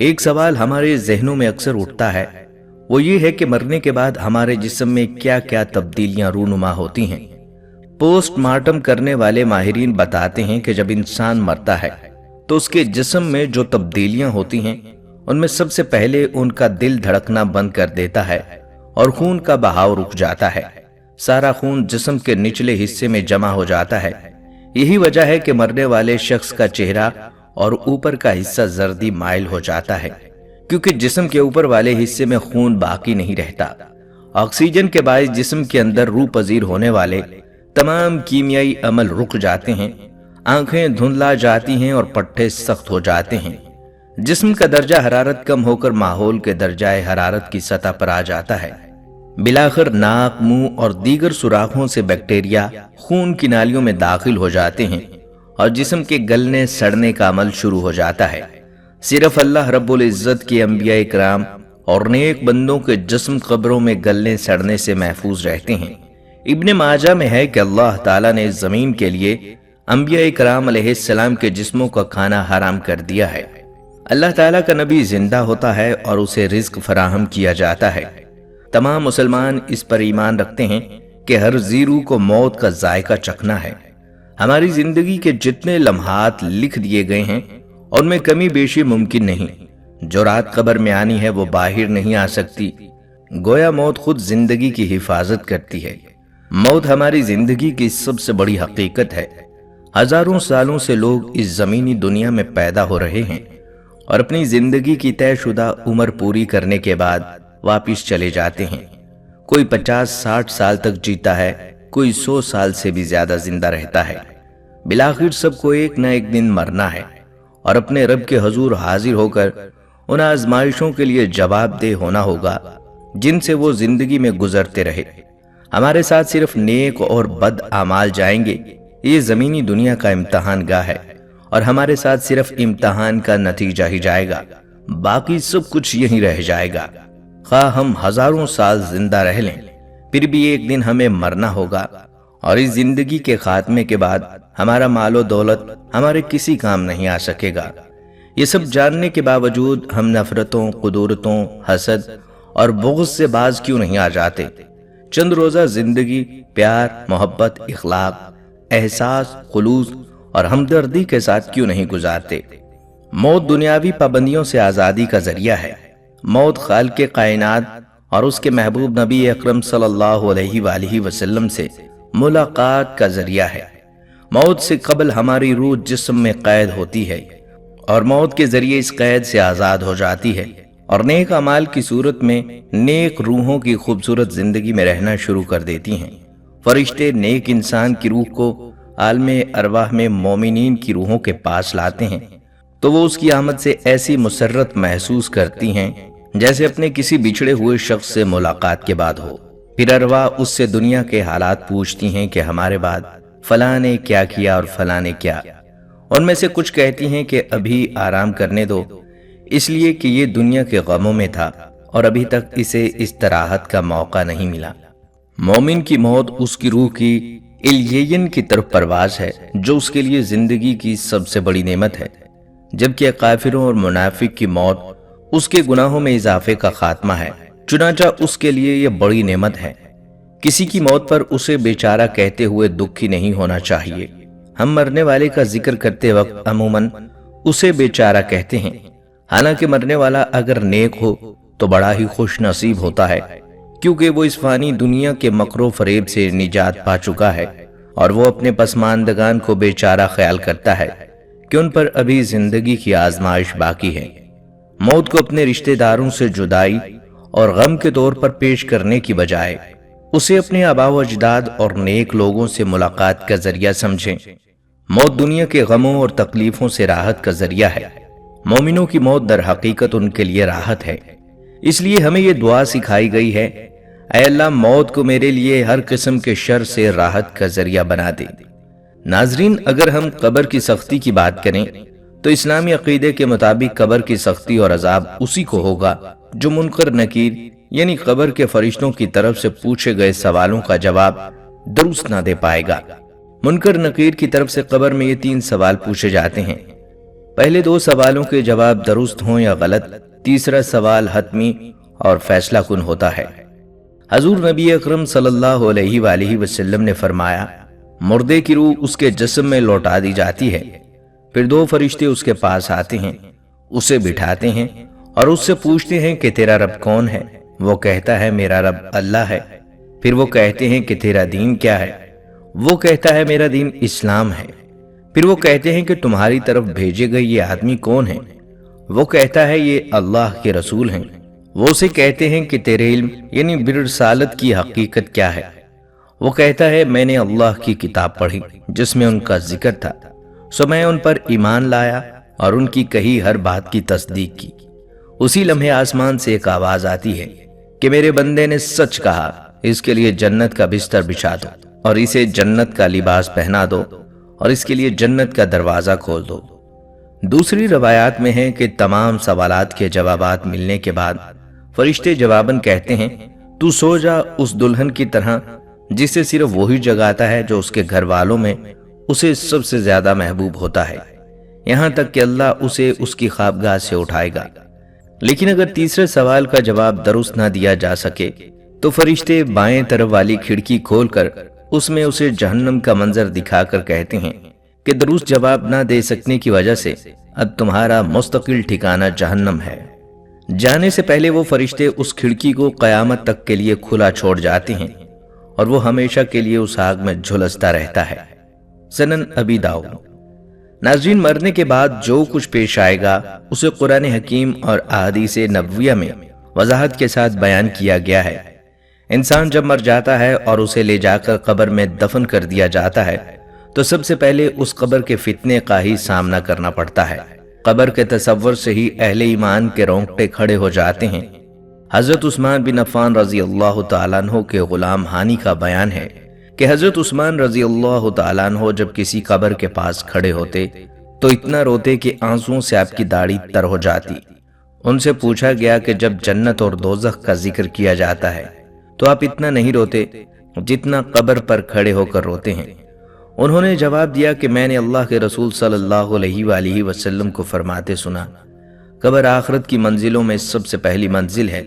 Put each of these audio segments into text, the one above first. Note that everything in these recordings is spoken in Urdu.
ایک سوال ہمارے ذہنوں میں اکثر اٹھتا ہے، وہ یہ ہے کہ مرنے کے بعد ہمارے جسم میں کیا کیا تبدیلیاں رونما ہوتی ہیں۔ پوسٹ مارٹم کرنے والے ماہرین بتاتے ہیں کہ جب انسان مرتا ہے تو اس کے جسم میں جو تبدیلیاں ہوتی ہیں ان میں سب سے پہلے ان کا دل دھڑکنا بند کر دیتا ہے اور خون کا بہاؤ رک جاتا ہے۔ سارا خون جسم کے نچلے حصے میں جمع ہو جاتا ہے۔ یہی وجہ ہے کہ مرنے والے شخص کا چہرہ اور اوپر کا حصہ زردی مائل ہو جاتا ہے، کیونکہ جسم کے اوپر والے حصے میں خون باقی نہیں رہتا۔ آکسیجن کے باعث جسم کے اندر روح پذیر ہونے والے تمام کیمیائی عمل رک جاتے ہیں، آنکھیں دھندلا جاتی ہیں اور پٹھے سخت ہو جاتے ہیں۔ جسم کا درجہ حرارت کم ہو کر ماحول کے درجہ حرارت کی سطح پر آ جاتا ہے۔ بلاخر ناک، منہ اور دیگر سوراخوں سے بیکٹیریا خون کی نالیوں میں داخل ہو جاتے ہیں اور جسم کے گلنے سڑنے کا عمل شروع ہو جاتا ہے۔ صرف اللہ رب العزت کے انبیاء کرام اور نیک بندوں کے جسم قبروں میں گلنے سڑنے سے محفوظ رہتے ہیں۔ ابن ماجہ میں ہے کہ اللہ تعالیٰ نے زمین کے لیے انبیاء کرام علیہ السلام کے جسموں کا کھانا حرام کر دیا ہے۔ اللہ تعالیٰ کا نبی زندہ ہوتا ہے اور اسے رزق فراہم کیا جاتا ہے۔ تمام مسلمان اس پر ایمان رکھتے ہیں کہ ہر زی روح کو موت کا ذائقہ چکھنا ہے۔ ہماری زندگی کے جتنے لمحات لکھ دیے گئے ہیں ان میں کمی بیشی ممکن نہیں۔ جو رات قبر میں آنی ہے وہ باہر نہیں آ سکتی۔ گویا موت خود زندگی کی حفاظت کرتی ہے۔ موت ہماری زندگی کی سب سے بڑی حقیقت ہے۔ ہزاروں سالوں سے لوگ اس زمینی دنیا میں پیدا ہو رہے ہیں اور اپنی زندگی کی طے شدہ عمر پوری کرنے کے بعد واپس چلے جاتے ہیں۔ کوئی 50-60 سال تک جیتا ہے، کوئی 100 سال سے بھی زیادہ زندہ رہتا ہے۔ بالآخر سب کو ایک نہ ایک دن مرنا ہے اور اپنے رب کے حضور حاضر ہو کر ان آزمائشوں کے لیے جواب دہ ہونا ہوگا جن سے وہ زندگی میں گزرتے رہے۔ ہمارے ساتھ صرف نیک اور بد اعمال جائیں گے۔ یہ زمینی دنیا کا امتحان گاہ ہے اور ہمارے ساتھ صرف امتحان کا نتیجہ ہی جائے گا، باقی سب کچھ یہیں رہ جائے گا۔ خواہ ہم ہزاروں سال زندہ رہ لیں، پھر بھی ایک دن ہمیں مرنا ہوگا، اور اس زندگی کے خاتمے کے بعد ہمارا مال و دولت ہمارے کسی کام نہیں آ سکے گا۔ یہ سب جاننے کے باوجود ہم نفرتوں، قدورتوں، حسد اور بغض سے باز کیوں نہیں آ جاتے؟ چند روزہ زندگی پیار، محبت، اخلاق، احساس، خلوص اور ہمدردی کے ساتھ کیوں نہیں گزارتے؟ موت دنیاوی پابندیوں سے آزادی کا ذریعہ ہے۔ موت خالق کائنات اور اس کے محبوب نبی اکرم صلی اللہ علیہ وآلہ وسلم سے ملاقات کا ذریعہ ہے۔ موت سے قبل ہماری روح جسم میں قید ہوتی ہے اور موت کے ذریعے اس قید سے آزاد ہو جاتی ہے اور نیک اعمال کی صورت میں نیک روحوں کی خوبصورت زندگی میں رہنا شروع کر دیتی ہیں۔ فرشتے نیک انسان کی روح کو عالم ارواح میں مومنین کی روحوں کے پاس لاتے ہیں تو وہ اس کی آمد سے ایسی مسرت محسوس کرتی ہیں جیسے اپنے کسی بچھڑے ہوئے شخص سے ملاقات کے بعد ہو۔ پھر ارواح اس سے دنیا کے حالات پوچھتی ہیں کہ ہمارے بعد فلاں نے کیا کیا اور فلاں نے کیا۔ ان میں سے کچھ کہتی ہیں کہ ابھی آرام کرنے دو، اس لیے کہ یہ دنیا کے غموں میں تھا اور ابھی تک اسے استراحت کا موقع نہیں ملا۔ مومن کی موت اس کی روح کی الیین کی طرف پرواز ہے جو اس کے لیے زندگی کی سب سے بڑی نعمت ہے، جبکہ کافروں اور منافق کی موت اس کے گناہوں میں اضافے کا خاتمہ ہے، چنانچہ اس کے لیے یہ بڑی نعمت ہے۔ کسی کی موت پر اسے بیچارہ کہتے ہوئے دکھی نہیں ہونا چاہیے۔ ہم مرنے والے کا ذکر کرتے وقت عموماً اسے بیچارہ کہتے ہیں، حالانکہ مرنے والا اگر نیک ہو تو بڑا ہی خوش نصیب ہوتا ہے، کیونکہ وہ اس فانی دنیا کے مکر و فریب سے نجات پا چکا ہے اور وہ اپنے پسماندگان کو بیچارہ خیال کرتا ہے کہ ان پر ابھی زندگی کی آزمائش باقی ہے۔ موت کو اپنے رشتہ داروں سے جدائی اور غم کے طور پر پیش کرنے کی بجائے اسے اپنے آباء و اجداد اور نیک لوگوں سے ملاقات کا ذریعہ سمجھیں۔ موت دنیا کے غموں اور تکلیفوں سے راحت کا ذریعہ ہے۔ مومنوں کی موت در حقیقت ان کے لیے راحت ہے۔ اس لیے ہمیں یہ دعا سکھائی گئی ہے، اے اللہ موت کو میرے لیے ہر قسم کے شر سے راحت کا ذریعہ بنا دے۔ ناظرین، اگر ہم قبر کی سختی کی بات کریں تو اسلامی عقیدے کے مطابق قبر کی سختی اور عذاب اسی کو ہوگا جو منکر نکیر یعنی قبر کے فرشتوں کی طرف سے پوچھے گئے سوالوں کا جواب درست نہ دے پائے گا۔ منکر نکیر کی طرف سے قبر میں یہ 3 سوال پوچھے جاتے ہیں۔ پہلے دو سوالوں کے جواب درست ہوں یا غلط، تیسرا سوال حتمی اور فیصلہ کن ہوتا ہے۔ حضور نبی اکرم صلی اللہ علیہ وآلہ وسلم نے فرمایا، مردے کی روح اس کے جسم میں لوٹا دی جاتی ہے، پھر دو فرشتے اس کے پاس آتے ہیں، اسے بٹھاتے ہیں اور اس سے پوچھتے ہیں کہ تیرا رب کون ہے؟ وہ کہتا ہے میرا رب اللہ ہے۔ پھر وہ کہتے ہیں کہ تیرا دین کیا ہے؟ وہ کہتا ہے میرا دین اسلام ہے۔ پھر وہ کہتے ہیں کہ تمہاری طرف بھیجے گئے یہ آدمی کون ہے؟ وہ کہتا ہے یہ اللہ کے رسول ہیں۔ وہ اسے کہتے ہیں کہ تیرے علم یعنی برسالت کی حقیقت کیا ہے؟ وہ کہتا ہے میں نے اللہ کی کتاب پڑھی جس میں ان کا ذکر تھا، سو میں ان پر ایمان لایا اور ان کی کہی ہر بات کی تصدیق کی۔ اسی لمحے آسمان سے ایک آواز آتی ہے کہ میرے بندے نے سچ کہا، اس کے لیے جنت کا بستر بچھا دو اور اسے جنت کا لباس پہنا دو اور اس کے لیے جنت کا دروازہ کھول دو۔ دوسری روایات میں ہے کہ تمام سوالات کے جوابات ملنے کے بعد فرشتے جواباً کہتے ہیں تو سو جا اس دلہن کی طرح جسے صرف وہی جگاتا ہے جو اس کے گھر والوں میں اسے سب سے زیادہ محبوب ہوتا ہے، یہاں تک کہ اللہ اسے اس کی خوابگاہ سے اٹھائے گا۔ لیکن اگر تیسرے سوال کا جواب درست نہ دیا جا سکے تو فرشتے بائیں طرف والی کھڑکی کھول کر اس میں اسے جہنم کا منظر دکھا کر کہتے ہیں کہ درست جواب نہ دے سکنے کی وجہ سے اب تمہارا مستقل ٹھکانہ جہنم ہے۔ جانے سے پہلے وہ فرشتے اس کھڑکی کو قیامت تک کے لیے کھلا چھوڑ جاتے ہیں اور وہ ہمیشہ کے لیے اس آگ میں جھلستا رہتا ہے۔ سنن ابی داؤد۔ ناظرین، مرنے کے بعد جو کچھ پیش آئے گا اسے قرآن حکیم اور احادیث نبویہ میں وضاحت کے ساتھ بیان کیا گیا ہے۔ انسان جب مر جاتا ہے اور اسے لے جا کر قبر میں دفن کر دیا جاتا ہے تو سب سے پہلے اس قبر کے فتنے کا ہی سامنا کرنا پڑتا ہے۔ قبر کے تصور سے ہی اہل ایمان کے رونگٹے کھڑے ہو جاتے ہیں۔ حضرت عثمان بن عفان رضی اللہ تعالیٰ عنہ کے غلام ہانی کا بیان ہے کہ حضرت عثمان رضی اللہ تعالیٰ عنہ جب کسی قبر کے پاس کھڑے ہوتے تو اتنا روتے کہ آنسوؤں سے آپ کی داڑھی تر ہو جاتی۔ ان سے پوچھا گیا کہ جب جنت اور دوزخ کا ذکر کیا جاتا ہے تو آپ اتنا نہیں روتے جتنا قبر پر کھڑے ہو کر روتے ہیں؟ انہوں نے جواب دیا کہ میں نے اللہ کے رسول صلی اللہ علیہ وآلہ وسلم کو فرماتے سنا، قبر آخرت کی منزلوں میں سب سے پہلی منزل ہے،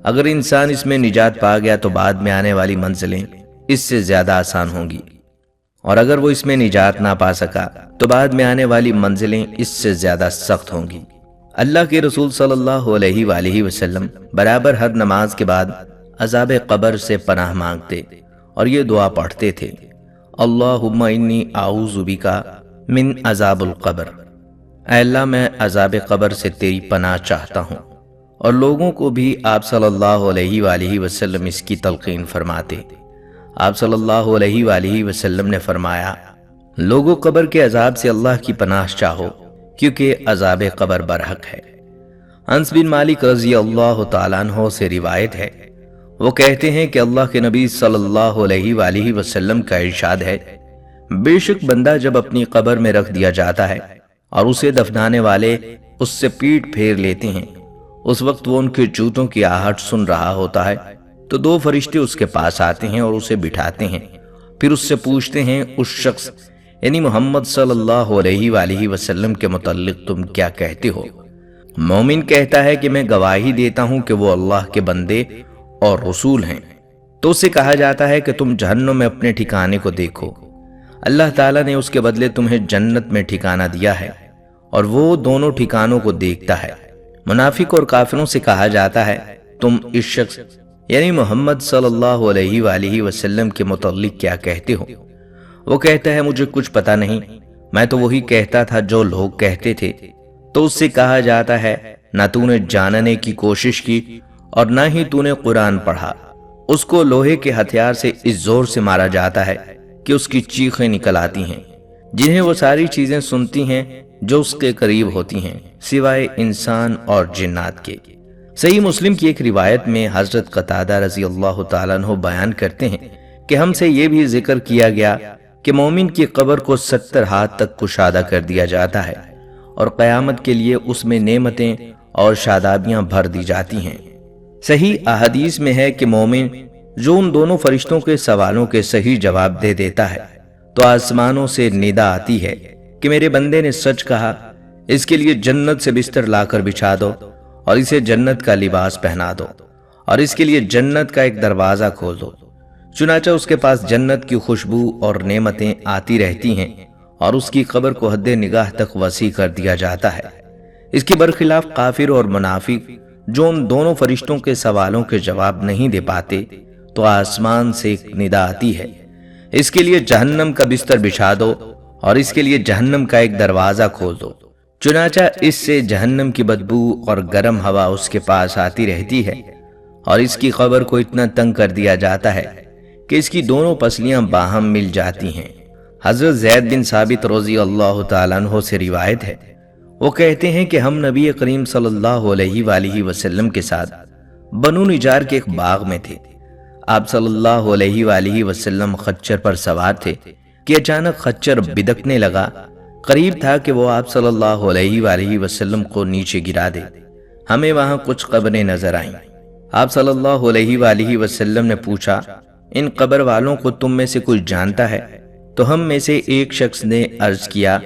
اگر انسان اس میں نجات پا گیا تو بعد میں آنے والی منزلیں اس سے زیادہ آسان ہوں گی، اور اگر وہ اس میں نجات نہ پا سکا تو بعد میں آنے والی منزلیں اس سے زیادہ سخت ہوں گی۔ اللہ کے رسول صلی اللہ علیہ وآلہ وسلم برابر ہر نماز کے بعد عذاب قبر سے پناہ مانگتے اور یہ دعا پڑھتے تھے، اللہم انی اعوذ بکا من عذاب القبر، اے اللہ میں عذاب قبر سے تیری پناہ چاہتا ہوں۔ اور لوگوں کو بھی آپ صلی اللہ علیہ وآلہ وسلم اس کی تلقین فرماتے۔ آپ صلی اللہ علیہ وآلہ وسلم نے فرمایا، لوگوں قبر کے عذاب سے اللہ کی پناہ چاہو کیونکہ عذاب قبر برحق ہے۔ انس بن مالک رضی اللہ تعالیٰ عنہ سے روایت ہے، وہ کہتے ہیں کہ اللہ کے نبی صلی اللہ علیہ وآلہ وسلم کا ارشاد ہے، بے شک بندہ جب اپنی قبر میں رکھ دیا جاتا ہے اور اسے دفنانے والے اس سے پیٹ پھیر لیتے ہیں، اس وقت وہ ان کے جوتوں کی آہٹ سن رہا ہوتا ہے تو دو فرشتے اس کے پاس آتے ہیں اور اسے بٹھاتے ہیں، پھر اس سے پوچھتے ہیں اس شخص یعنی محمد صلی اللہ علیہ وآلہ وسلم کے متعلق تم کیا کہتے ہو؟ مومن کہتا ہے کہ میں گواہی دیتا ہوں کہ وہ اللہ کے بندے اور رسول ہیں، تو اسے کہا جاتا ہے کہ تم جہنم میں اپنے ٹھکانے کو دیکھو، اللہ تعالیٰ نے اس کے بدلے تمہیں جنت میں ٹھکانہ دیا ہے اور وہ دونوں ٹھکانوں کو دیکھتا ہے۔ منافق اور کافروں سے کہا جاتا ہے تم اس شخص یعنی محمد صلی اللہ علیہ وآلہ وسلم کے متعلق کیا کہتے ہو؟ وہ کہتا ہے مجھے کچھ پتہ نہیں، میں تو وہی کہتا تھا جو لوگ کہتے تھے۔ تو اس سے کہا جاتا ہے نہ تو نے جاننے کی کوشش کی اور نہ ہی تو نے قرآن پڑھا۔ اس کو لوہے کے ہتھیار سے اس زور سے مارا جاتا ہے کہ اس کی چیخیں نکل آتی ہیں، جنہیں وہ ساری چیزیں سنتی ہیں جو اس کے قریب ہوتی ہیں سوائے انسان اور جنات کے۔ صحیح مسلم کی ایک روایت میں حضرت قتادہ رضی اللہ تعالیٰ عنہ بیان کرتے ہیں کہ ہم سے یہ بھی ذکر کیا گیا کہ مومن کی قبر کو 70 ہاتھ تک کشادہ کر دیا جاتا ہے اور قیامت کے لیے اس میں نعمتیں اور شادابیاں بھر دی جاتی ہیں۔ صحیح احادیث میں ہے کہ مومن جو ان دونوں فرشتوں کے سوالوں کے صحیح جواب دے دیتا ہے تو آسمانوں سے ندا آتی ہے کہ میرے بندے نے سچ کہا، اس کے لیے جنت سے بستر لا کر بچھا دو اور اسے جنت کا لباس پہنا دو اور اس کے لیے جنت کا ایک دروازہ کھول دو۔ چنانچہ اس کے پاس جنت کی خوشبو اور نعمتیں آتی رہتی ہیں اور اس کی قبر کو حد نگاہ تک وسیع کر دیا جاتا ہے۔ اس کے برخلاف کافر اور منافق جو ان دونوں فرشتوں کے سوالوں کے جواب نہیں دے پاتے تو آسمان سے ایک ندا آتی ہے، اس کے لیے جہنم کا بستر بچھا دو اور اس کے لیے جہنم کا ایک دروازہ کھول دو۔ چنانچہ اس سے جہنم کی بدبو اور گرم ہوا اس کے پاس آتی رہتی ہے اور اس کی قبر کو اتنا تنگ کر دیا جاتا ہے کہ اس کی دونوں پسلیاں باہم مل جاتی ہیں۔ حضرت زید بن ثابت رضی اللہ تعالیٰ عنہ سے روایت ہے، وہ کہتے ہیں کہ ہم نبی کریم صلی اللہ علیہ وآلہ وسلم کے ساتھ بنو نجار کے ایک باغ میں تھے۔ آپ صلی اللہ علیہ وآلہ وسلم خچر پر سوار تھے کہ اچانک خچر بدکنے لگا، قریب تھا کہ وہ آپ صلی اللہ علیہ وآلہ وسلم کو نیچے گرا دے۔ ہمیں وہاں کچھ قبریں نظر آئیں۔ آپ صلی اللہ علیہ وآلہ وسلم نے پوچھا، ان قبر والوں کو تم میں سے کوئی جانتا ہے؟ تو ہم میں سے ایک شخص نے عرض کیا،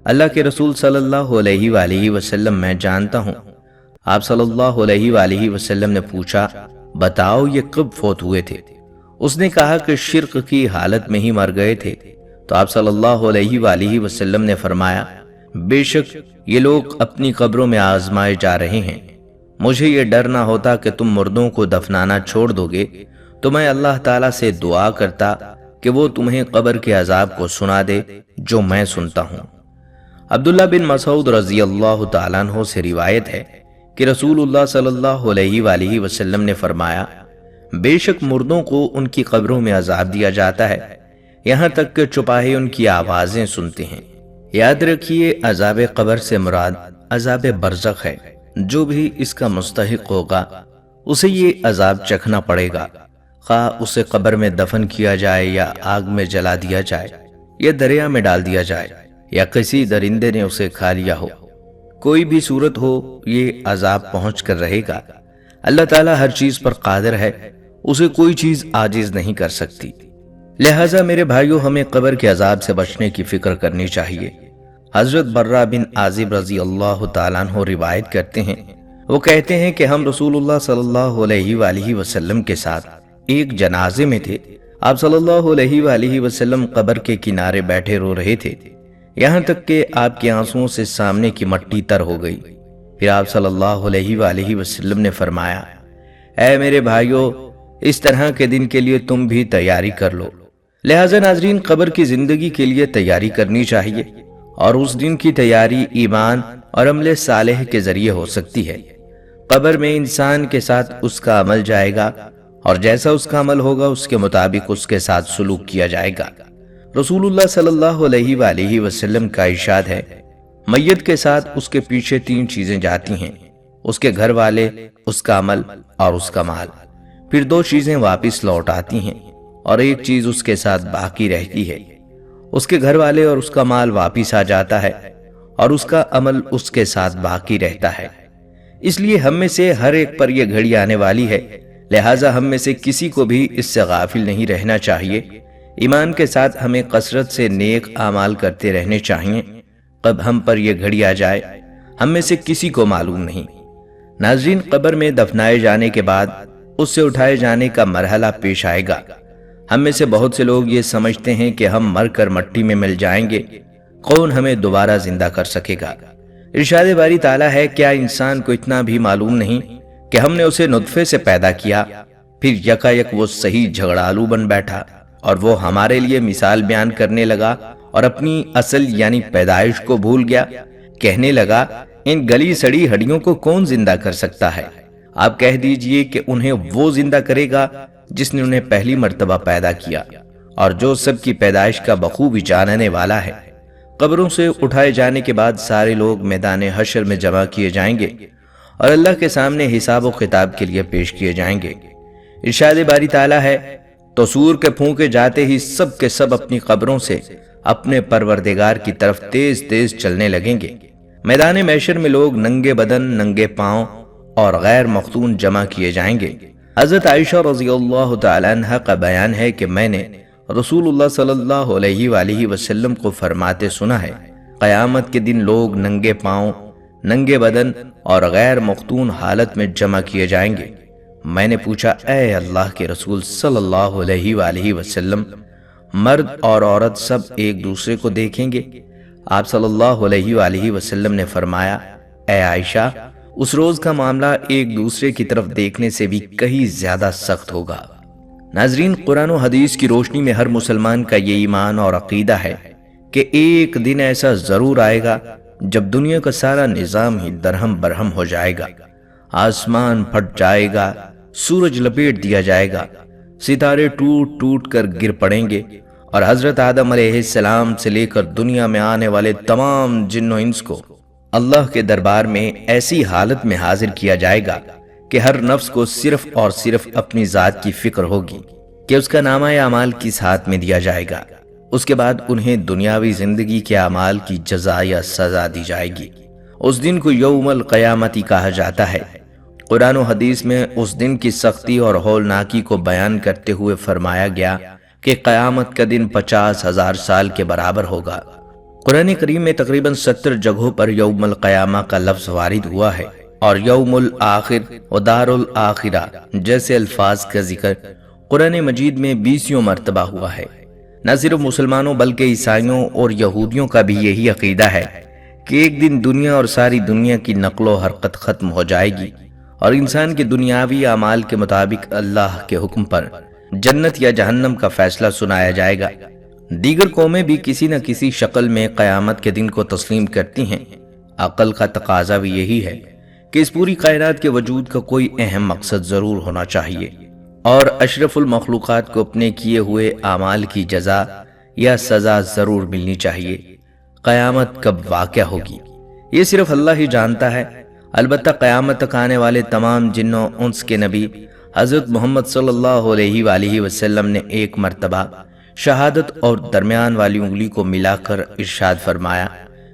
اللہ کے رسول صلی اللہ علیہ وآلہ وسلم میں جانتا ہوں۔ آپ صلی اللہ علیہ وآلہ وسلم نے پوچھا، بتاؤ یہ کب فوت ہوئے تھے؟ اس نے کہا کہ شرک کی حالت میں ہی مر گئے تھے۔ تو آپ صلی اللہ علیہ وآلہ وسلم نے فرمایا، بے شک یہ لوگ اپنی قبروں میں آزمائے جا رہے ہیں۔ مجھے یہ ڈر نہ ہوتا کہ تم مردوں کو دفنانا چھوڑ دو گے تو میں اللہ تعالیٰ سے دعا کرتا کہ وہ تمہیں قبر کے عذاب کو سنا دے جو میں سنتا ہوں۔ عبداللہ بن مسعود رضی اللہ تعالیٰ عنہ سے روایت ہے کہ رسول اللہ صلی اللہ علیہ وآلہ وسلم نے فرمایا، بے شک مردوں کو ان کی قبروں میں عذاب دیا جاتا ہے، یہاں تک کہ چوپاہے ان کی آوازیں سنتے ہیں۔ یاد رکھیے، عذاب قبر سے مراد عذاب برزخ ہے۔ جو بھی اس کا مستحق ہوگا اسے یہ عذاب چکھنا پڑے گا، خواہ اسے قبر میں دفن کیا جائے یا آگ میں جلا دیا جائے یا دریا میں ڈال دیا جائے یا کسی درندے نے اسے کھا لیا ہو، کوئی بھی صورت ہو یہ عذاب پہنچ کر رہے گا۔ اللہ تعالیٰ ہر چیز پر قادر ہے، اسے کوئی چیز عاجز نہیں کر سکتی۔ لہٰذا میرے بھائیوں، ہمیں قبر کے عذاب سے بچنے کی فکر کرنی چاہیے۔ حضرت برہ بن عازب رضی اللہ تعالیٰ عنہ روایت کرتے ہیں، وہ کہتے ہیں کہ ہم رسول اللہ صلی اللہ علیہ وآلہ وسلم کے ساتھ ایک جنازے میں تھے۔ آپ صلی اللہ علیہ وآلہ وسلم قبر کے کنارے بیٹھے رو رہے تھے، یہاں تک کہ آپ کے آنسوؤں سے سامنے کی مٹی تر ہو گئی۔ پھر آپ صلی اللہ علیہ وآلہ وسلم نے فرمایا، اے میرے بھائیوں، اس طرح کے دن کے لیے تم بھی تیاری کر لو۔ لہٰذا ناظرین، قبر کی زندگی کے لیے تیاری کرنی چاہیے، اور اس دن کی تیاری ایمان اور عمل صالح کے ذریعے ہو سکتی ہے۔ قبر میں انسان کے ساتھ اس کا عمل جائے گا، اور جیسا اس کا عمل ہوگا اس کے مطابق اس کے ساتھ سلوک کیا جائے گا۔ رسول اللہ صلی اللہ علیہ وآلہ وسلم کا ارشاد ہے، میت کے ساتھ اس کے پیچھے تین چیزیں جاتی ہیں، اس کے گھر والے، اس کا عمل اور اس کا مال۔ پھر دو چیزیں واپس لوٹ آتی ہیں اور ایک چیز اس کے ساتھ باقی رہتی ہے۔ اس کے گھر والے اور اس کا مال واپس آ جاتا ہے اور اس کا عمل اس کے ساتھ باقی رہتا ہے۔ اس لیے ہم میں سے ہر ایک پر یہ گھڑی آنے والی ہے، لہٰذا ہم میں سے کسی کو بھی اس سے غافل نہیں رہنا چاہیے۔ ایمان کے ساتھ ہمیں کثرت سے نیک اعمال کرتے رہنے چاہیے، کب ہم پر یہ گھڑی آ جائے ہم میں سے کسی کو معلوم نہیں۔ ناظرین، قبر میں دفنائے جانے کے بعد اس سے اٹھائے جانے کا مرحلہ پیش آئے گا۔ ہم میں سے بہت سے لوگ یہ سمجھتے ہیں کہ ہم مر کر مٹی میں مل جائیں گے، کون ہمیں دوبارہ زندہ کر سکے گا؟ ارشاد باری تعالیٰ ہے، کیا انسان کو اتنا بھی معلوم نہیں کہ ہم نے اسے نطفے سے پیدا کیا، پھر یکایک وہ صحیح جھگڑالو بن بیٹھا اور وہ ہمارے لیے مثال بیان کرنے لگا اور اپنی اصل یعنی پیدائش کو بھول گیا، کہنے لگا ان گلی سڑی ہڈیوں کو کون زندہ کر سکتا ہے؟ آپ کہہ دیجئے کہ انہیں وہ زندہ کرے گا جس نے انہیں پہلی مرتبہ پیدا کیا، اور جو سب کی پیدائش کا بخوبی جاننے والا ہے۔ قبروں سے اٹھائے جانے کے بعد سارے لوگ میدان حشر میں جمع کیے جائیں گے اور اللہ کے سامنے حساب و کتاب کے لیے پیش کیے جائیں گے۔ ارشاد باری تعالیٰ ہے، تو سور کے پھونکے جاتے ہی سب کے سب اپنی قبروں سے اپنے پروردگار کی طرف تیز تیز چلنے لگیں گے۔ میدان محشر میں لوگ ننگے بدن، ننگے پاؤں اور غیر مختون جمع کیے جائیں گے۔ حضرت عائشہ رضی اللہ تعالیٰ عنہ کا بیان ہے کہ میں نے رسول اللہ صلی اللہ علیہ وآلہ وسلم کو فرماتے سنا ہے، قیامت کے دن لوگ ننگے پاؤں، ننگے بدن اور غیر مختون حالت میں جمع کیے جائیں گے۔ میں نے پوچھا، اے اللہ کے رسول صلی اللہ علیہ وآلہ وسلم، مرد اور عورت سب ایک دوسرے کو دیکھیں گے؟ آپ صلی اللہ علیہ وآلہ وسلم نے فرمایا، اے عائشہ، اس روز کا معاملہ ایک دوسرے کی طرف دیکھنے سے بھی کہیں زیادہ سخت ہوگا۔ ناظرین، قرآن و حدیث کی روشنی میں ہر مسلمان کا یہ ایمان اور عقیدہ ہے کہ ایک دن ایسا ضرور آئے گا جب دنیا کا سارا نظام ہی درہم برہم ہو جائے گا، آسمان پھٹ جائے گا، سورج لپیٹ دیا جائے گا، ستارے ٹوٹ ٹوٹ کر گر پڑیں گے، اور حضرت آدم علیہ السلام سے لے کر دنیا میں آنے والے تمام جن و انس کو اللہ کے دربار میں ایسی حالت میں حاضر کیا جائے گا کہ ہر نفس کو صرف اور صرف اپنی ذات کی فکر ہوگی کہ اس کا نامہ اعمال کس ہاتھ میں دیا جائے گا۔ اس کے بعد انہیں دنیاوی زندگی کے اعمال کی جزا یا سزا دی جائے گی۔ اس دن کو یوم القیامتی کہا جاتا ہے۔ قرآن و حدیث میں اس دن کی سختی اور ہولناکی کو بیان کرتے ہوئے فرمایا گیا کہ قیامت کا دن 50,000 سال کے برابر ہوگا۔ قرآن کریم میں تقریباً 70 جگہوں پر یوم القیامہ کا لفظ وارد ہوا ہے، اور یوم الآخر و دار الآخرہ جیسے الفاظ کا ذکر قرآن مجید میں 20 مرتبہ ہوا ہے۔ نہ صرف مسلمانوں بلکہ عیسائیوں اور یہودیوں کا بھی یہی عقیدہ ہے کہ ایک دن دنیا اور ساری دنیا کی نقل و حرکت ختم ہو جائے گی، اور انسان کے دنیاوی اعمال کے مطابق اللہ کے حکم پر جنت یا جہنم کا فیصلہ سنایا جائے گا۔ دیگر قومیں بھی کسی نہ کسی شکل میں قیامت کے دن کو تسلیم کرتی ہیں۔ عقل کا تقاضا بھی یہی ہے کہ اس پوری کائنات کے وجود کا کوئی اہم مقصد ضرور ہونا چاہیے، اور اشرف المخلوقات کو اپنے کیے ہوئے اعمال کی جزا یا سزا ضرور ملنی چاہیے۔ قیامت کب واقع ہوگی یہ صرف اللہ ہی جانتا ہے۔ البتہ قیامت تک آنے والے تمام جن و انس کے نبی حضرت محمد صلی اللہ علیہ وآلہ وسلم نے ایک مرتبہ شہادت اور درمیان والی انگلی کو ملا کر ارشاد فرمایا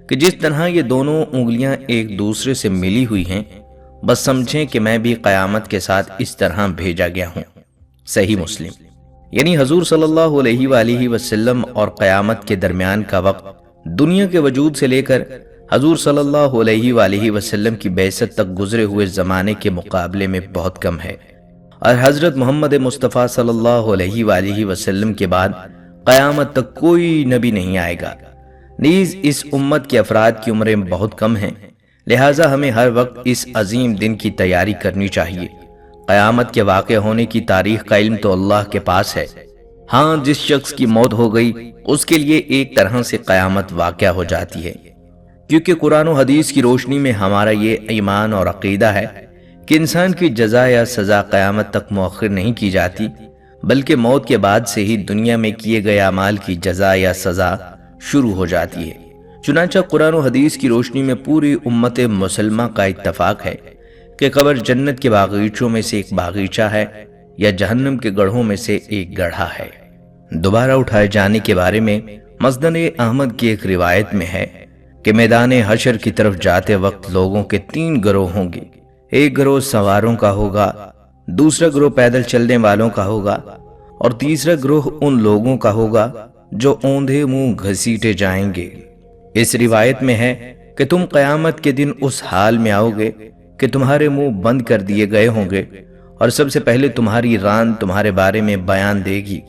کہ جس طرح یہ دونوں انگلیاں ایک دوسرے سے ملی ہوئی ہیں، بس سمجھیں کہ میں بھی قیامت کے ساتھ اس طرح بھیجا گیا ہوں۔ صحیح مسلم۔ یعنی حضور صلی اللہ علیہ وآلہ وسلم اور قیامت کے درمیان کا وقت دنیا کے وجود سے لے کر حضور صلی اللہ علیہ وآلہ وسلم کی بعثت تک گزرے ہوئے زمانے کے مقابلے میں بہت کم ہے، اور حضرت محمد مصطفیٰ صلی اللہ علیہ وآلہ وسلم کے بعد قیامت تک کوئی نبی نہیں آئے گا۔ نیز اس امت کے افراد کی عمریں بہت کم ہیں، لہٰذا ہمیں ہر وقت اس عظیم دن کی تیاری کرنی چاہیے۔ قیامت کے واقع ہونے کی تاریخ کا علم تو اللہ کے پاس ہے۔ ہاں، جس شخص کی موت ہو گئی اس کے لیے ایک طرح سے قیامت واقع ہو جاتی ہے، کیونکہ قرآن و حدیث کی روشنی میں ہمارا یہ ایمان اور عقیدہ ہے کہ انسان کی جزا یا سزا قیامت تک مؤخر نہیں کی جاتی، بلکہ موت کے بعد سے ہی دنیا میں کیے گئے اعمال کی جزا یا سزا شروع ہو جاتی ہے۔ چنانچہ قرآن و حدیث کی روشنی میں پوری امت مسلمہ کا اتفاق ہے کہ قبر جنت کے باغیچوں میں سے ایک باغیچہ ہے یا جہنم کے گڑھوں میں سے ایک گڑھا ہے۔ دوبارہ اٹھائے جانے کے بارے میں مسند احمد کی ایک روایت میں ہے کہ میدان حشر کی طرف جاتے وقت لوگوں کے 3 گروہ ہوں گے۔ ایک گروہ سواروں کا ہوگا، دوسرا گروہ پیدل چلنے والوں کا ہوگا، اور تیسرا گروہ ان لوگوں کا ہوگا جو اوندھے منہ گھسیٹے جائیں گے۔ اس روایت میں ہے کہ تم قیامت کے دن اس حال میں آؤ گے کہ تمہارے منہ بند کر دیے گئے ہوں گے، اور سب سے پہلے تمہاری ران تمہارے بارے میں بیان دے گی۔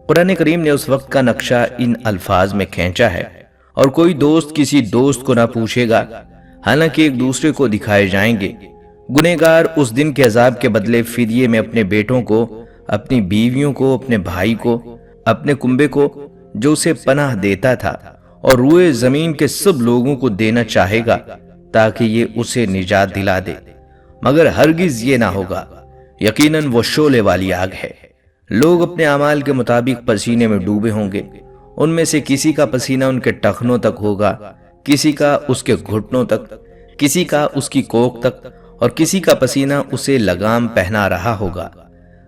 قرآن کریم نے اس وقت کا نقشہ ان الفاظ میں کھینچا ہے، اور کوئی دوست کسی دوست کو نہ پوچھے گا، حالانکہ ایک دوسرے کو دکھائے جائیں گے۔ گنہگار اس دن کے عذاب کے بدلے فدیے میں اپنے بیٹوں کو، اپنی بیویوں کو، اپنے بھائی کو، اپنے کنبے کو جو اسے پناہ دیتا تھا، اور روئے زمین کے سب لوگوں کو دینا چاہے گا تاکہ یہ اسے نجات دلا دے، مگر ہرگز یہ نہ ہوگا۔ یقیناً وہ شعلے والی آگ ہے۔ لوگ اپنے اعمال کے مطابق پسینے میں ڈوبے ہوں گے۔ ان میں سے کسی کا پسینہ ان کے ٹخنوں تک ہوگا، کسی کا اس کے گھٹنوں تک، کسی کا اس کی کوکھ تک، اور کسی کا پسینہ اسے لگام پہنا رہا ہوگا۔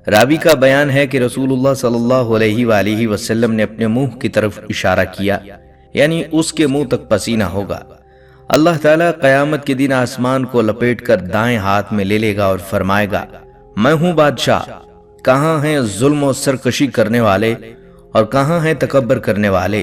راوی کا بیان ہے کہ رسول اللہ صلی اللہ علیہ وآلہ وسلم نے اپنے منہ کی طرف اشارہ کیا، یعنی اس کے منہ تک پسینہ ہوگا۔ اللہ تعالیٰ قیامت کے دن آسمان کو لپیٹ کر دائیں ہاتھ میں لے لے گا اور فرمائے گا، میں ہوں بادشاہ، کہاں ہیں ظلم و سرکشی کرنے والے، اور کہاں ہیں تکبر کرنے والے،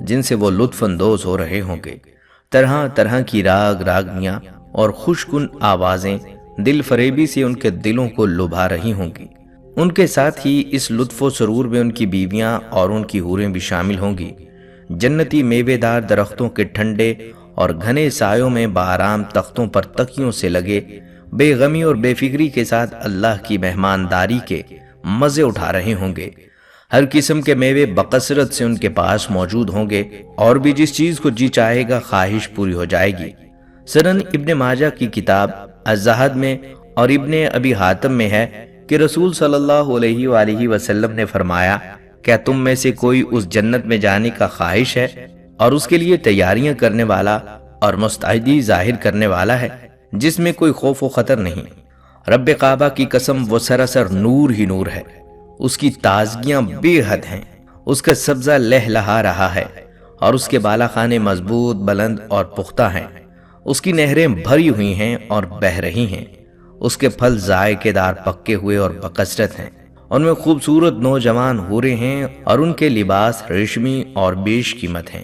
جن سے وہ لطف اندوز ہو رہے ہوں گے۔ طرح طرح کی راگ راگنیاں اور خوشگن آوازیں دل فریبی سے ان کے دلوں کو لبھا رہی ہوں گی۔ ان کے ساتھ ہی اس لطف و سرور میں ان کی بیویاں اور ان کی حوریں بھی شامل ہوں گی۔ جنتی میوے دار درختوں کے ٹھنڈے اور گھنے سایوں میں بآرام تختوں پر تکیوں سے لگے بے غمی اور بے فکری کے ساتھ اللہ کی مہمانداری کے مزے اٹھا رہے ہوں گے۔ ہر قسم کے میوے بکثرت سے ان کے پاس موجود ہوں گے، اور بھی جس چیز کو جی چاہے گا خواہش پوری ہو جائے گی۔ سنن ابن ماجہ کی کتاب الزہد میں اور ابن ابی حاتم میں ہے کہ رسول صلی اللہ علیہ وآلہ وسلم نے فرمایا، کیا تم میں سے کوئی اس جنت میں جانے کا خواہش ہے اور اس کے لیے تیاریاں کرنے والا اور مستعدی ظاہر کرنے والا ہے، جس میں کوئی خوف و خطر نہیں؟ رب کعبہ کی قسم، وہ سراسر نور ہی نور ہے، اس کی تازگیاں بے حد ہیں، اس کا سبزہ لہلہا رہا ہے اور اس کے بالا خانے مضبوط، بلند اور پختہ ہیں، اس کی نہریں بھری ہوئی ہیں اور بہہ رہی ہیں، اس کے پھل ذائقے دار پکے ہوئے اور بکثرت ہیں، ان میں خوبصورت نوجوان حوریں ہیں اور ان کے لباس ریشمی اور بیش قیمت ہیں،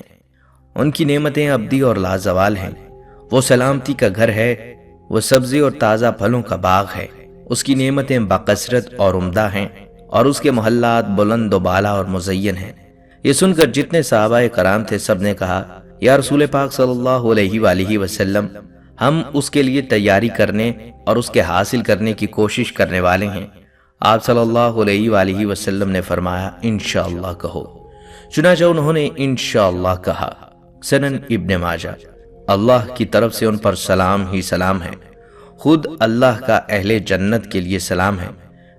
ان کی نعمتیں ابدی اور لازوال ہیں، وہ سلامتی کا گھر ہے، وہ سبزی اور تازہ پھلوں کا باغ ہے، اس کی نعمتیں بکثرت اور عمدہ ہیں، اور اس کے محلات بلند و بالا اور مزین ہیں۔ یہ سن کر جتنے صحابہ کرام تھے سب نے کہا، یا رسول پاک صلی اللہ علیہ وآلہ وسلم، ہم اس کے لیے تیاری کرنے اور اس کے حاصل کرنے کی کوشش کرنے والے ہیں۔ آپ صلی اللہ علیہ وآلہ وسلم نے فرمایا، انشاءاللہ کہو۔ چنانچہ انہوں نے انشاءاللہ کہا۔ سنن ابن ماجہ۔ اللہ کی طرف سے ان پر سلام ہی سلام ہے، خود اللہ کا اہل جنت کے لیے سلام ہے،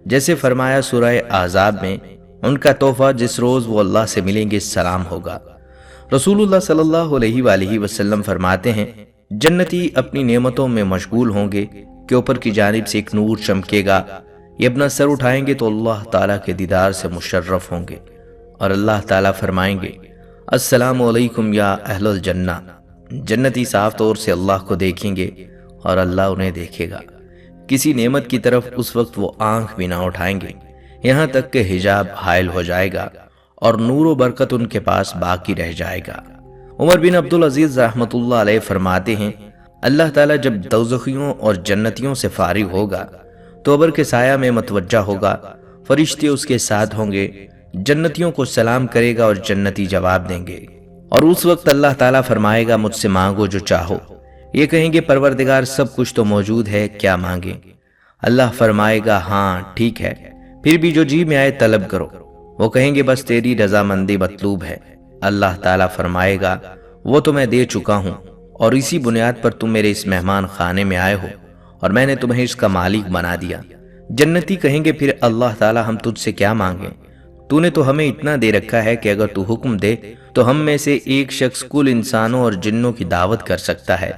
جیسے فرمایا سورہ احزاب میں، ان کا تحفہ جس روز وہ اللہ سے ملیں گے سلام ہوگا۔ رسول اللہ صلی اللہ علیہ وآلہ وسلم فرماتے ہیں، جنتی اپنی نعمتوں میں مشغول ہوں گے کہ اوپر کی جانب سے ایک نور چمکے گا، یہ اپنا سر اٹھائیں گے تو اللہ تعالیٰ کے دیدار سے مشرف ہوں گے، اور اللہ تعالیٰ فرمائیں گے، السلام علیکم یا اہل الجنہ۔ جنتی صاف طور سے اللہ کو دیکھیں گے اور اللہ انہیں دیکھے گا۔ کسی نعمت کی طرف اس وقت وہ آنکھ بھی نہ اٹھائیں گے یہاں تک کہ حجاب حائل ہو جائے گا اور نور و برکت ان کے پاس باقی رہ جائے گا۔ عمر بن عبدالعزیز رحمۃ اللہ علیہ فرماتے ہیں، اللہ تعالیٰ جب دوزخیوں اور جنتیوں سے فارغ ہوگا تو ابر کے سایہ میں متوجہ ہوگا، فرشتے اس کے ساتھ ہوں گے، جنتیوں کو سلام کرے گا اور جنتی جواب دیں گے، اور اس وقت اللہ تعالیٰ فرمائے گا، مجھ سے مانگو جو چاہو۔ یہ کہیں گے، پروردگار سب کچھ تو موجود ہے، کیا مانگیں؟ اللہ فرمائے گا، ہاں ٹھیک ہے، پھر بھی جو جی میں آئے طلب کرو۔ وہ کہیں گے، بس تیری رضامندی مطلوب ہے۔ اللہ تعالیٰ فرمائے گا، وہ تو میں دے چکا ہوں، اور اسی بنیاد پر تم میرے اس مہمان خانے میں آئے ہو اور میں نے تمہیں اس کا مالک بنا دیا۔ جنتی کہیں گے پھر، اللہ تعالیٰ ہم تجھ سے کیا مانگیں؟ تو نے تو ہمیں اتنا دے رکھا ہے کہ اگر تو حکم دے تو ہم میں سے ایک شخص کل انسانوں اور جنوں کی دعوت کر سکتا ہے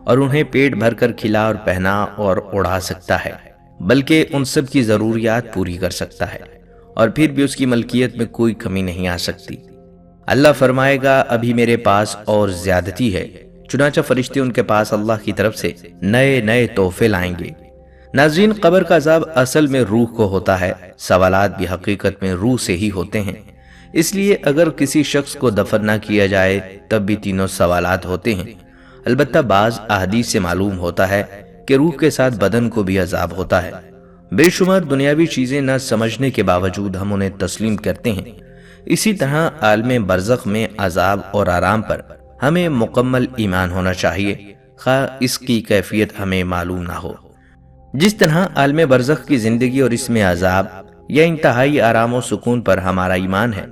اور انہیں پیٹ بھر کر کھلا اور پہنا اور اڑا سکتا ہے، بلکہ ان سب کی ضروریات پوری کر سکتا ہے، اور پھر بھی اس کی ملکیت میں کوئی کمی نہیں آ سکتی۔ اللہ فرمائے گا، ابھی میرے پاس اور زیادتی ہے۔ چنانچہ فرشتے ان کے پاس اللہ کی طرف سے نئے نئے تحفے لائیں گے۔ ناظرین، قبر کا عذاب اصل میں روح کو ہوتا ہے، سوالات بھی حقیقت میں روح سے ہی ہوتے ہیں۔ اس لیے اگر کسی شخص کو دفن نہ کیا جائے تب بھی تینوں سوالات ہوتے ہیں۔ البتہ بعض احادیث سے معلوم ہوتا ہے کہ روح کے ساتھ بدن کو بھی عذاب ہوتا ہے۔ بے شمار دنیاوی چیزیں نہ سمجھنے کے باوجود ہم انہیں تسلیم کرتے ہیں۔ اسی طرح عالم برزخ میں عذاب اور آرام پر ہمیں مکمل ایمان ہونا چاہیے، خواہ اس کی کیفیت ہمیں معلوم نہ ہو۔ جس طرح عالم برزخ کی زندگی اور اس میں عذاب یا انتہائی آرام و سکون پر ہمارا ایمان ہے،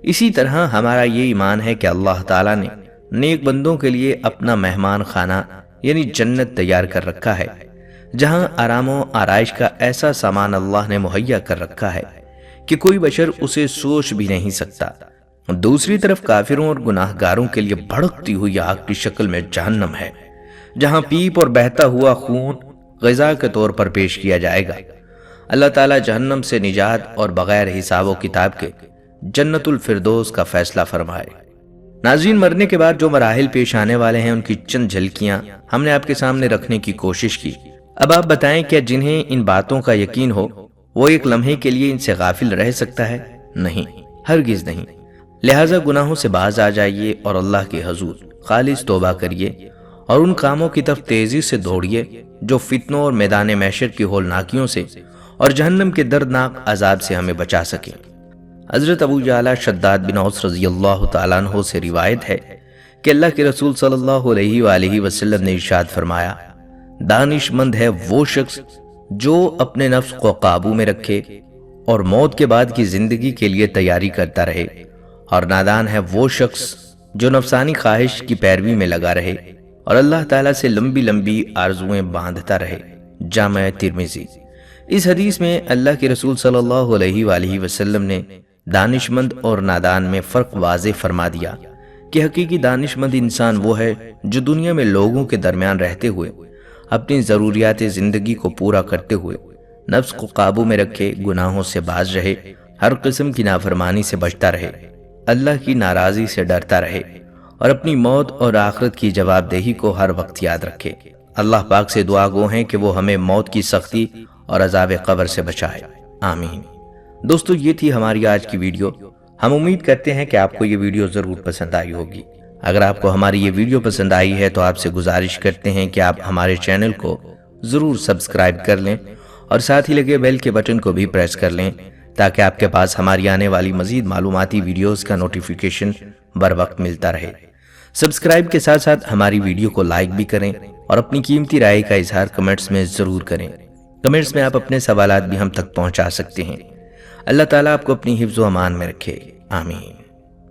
اسی طرح ہمارا یہ ایمان ہے کہ اللہ تعالیٰ نے نیک بندوں کے لیے اپنا مہمان خانہ یعنی جنت تیار کر رکھا ہے، جہاں آرام و آرائش کا ایسا سامان اللہ نے مہیا کر رکھا ہے کہ کوئی بشر اسے سوچ بھی نہیں سکتا۔ دوسری طرف کافروں اور گناہ گاروں کے لیے بھڑکتی ہوئی آگ کی شکل میں جہنم ہے، جہاں پیپ اور بہتا ہوا خون غذا کے طور پر پیش کیا جائے گا۔ اللہ تعالیٰ جہنم سے نجات اور بغیر حساب و کتاب کے جنت الفردوس کا فیصلہ فرمائے۔ ناظرین، مرنے کے بعد جو مراحل پیش آنے والے ہیں ان کی چند جھلکیاں ہم نے آپ کے سامنے رکھنے کی کوشش کی۔ اب آپ بتائیں، کیا جنہیں ان باتوں کا یقین ہو وہ ایک لمحے کے لیے ان سے غافل رہ سکتا ہے؟ نہیں، ہرگز نہیں۔ لہٰذا گناہوں سے باز آ جائیے اور اللہ کے حضور خالص توبہ کریے اور ان کاموں کی طرف تیزی سے دوڑیے جو فتنوں اور میدان محشر کی ہولناکیوں سے اور جہنم کے دردناک عذاب سے ہمیں بچا سکیں۔ حضرت ابو جعلہ شداد بن اوس رضی اللہ تعالیٰ عنہ سے روایت ہے کہ اللہ کے رسول صلی اللہ علیہ وآلہ وسلم نے ارشاد فرمایا، دانش مند ہے وہ شخص جو اپنے نفس کو قابو میں رکھے اور موت کے بعد کی زندگی کے لیے تیاری کرتا رہے، اور نادان ہے وہ شخص جو نفسانی خواہش کی پیروی میں لگا رہے اور اللہ تعالیٰ سے لمبی لمبی آرزویں باندھتا رہے۔ جامع ترمذی۔ اس حدیث میں اللہ کے رسول صلی اللہ علیہ وآلہ وسلم نے دانش مند اور نادان میں فرق واضح فرما دیا کہ حقیقی دانش مند انسان وہ ہے جو دنیا میں لوگوں کے درمیان رہتے ہوئے اپنی ضروریات زندگی کو پورا کرتے ہوئے نفس کو قابو میں رکھے، گناہوں سے باز رہے، ہر قسم کی نافرمانی سے بچتا رہے، اللہ کی ناراضی سے ڈرتا رہے اور اپنی موت اور آخرت کی جواب دہی کو ہر وقت یاد رکھے۔ اللہ پاک سے دعا گو ہیں کہ وہ ہمیں موت کی سختی اور عذاب قبر سے بچائے، آمین۔ دوستو، یہ تھی ہماری آج کی ویڈیو۔ ہم امید کرتے ہیں کہ آپ کو یہ ویڈیو ضرور پسند آئی ہوگی۔ اگر آپ کو ہماری یہ ویڈیو پسند آئی ہے تو آپ سے گزارش کرتے ہیں کہ آپ ہمارے چینل کو ضرور سبسکرائب کر لیں اور ساتھ ہی لگے بیل کے بٹن کو بھی پریس کر لیں تاکہ آپ کے پاس ہماری آنے والی مزید معلوماتی ویڈیوز کا نوٹیفیکیشن بر وقت ملتا رہے۔ سبسکرائب کے ساتھ ساتھ ہماری ویڈیو کو لائک بھی کریں اور اپنی قیمتی رائے کا اظہار کمنٹس میں ضرور کریں۔ کمنٹس میں آپ اپنے سوالات بھی ہم تک پہنچا سکتے ہیں۔ اللہ تعالیٰ آپ کو اپنی حفظ و امان میں رکھے، آمین۔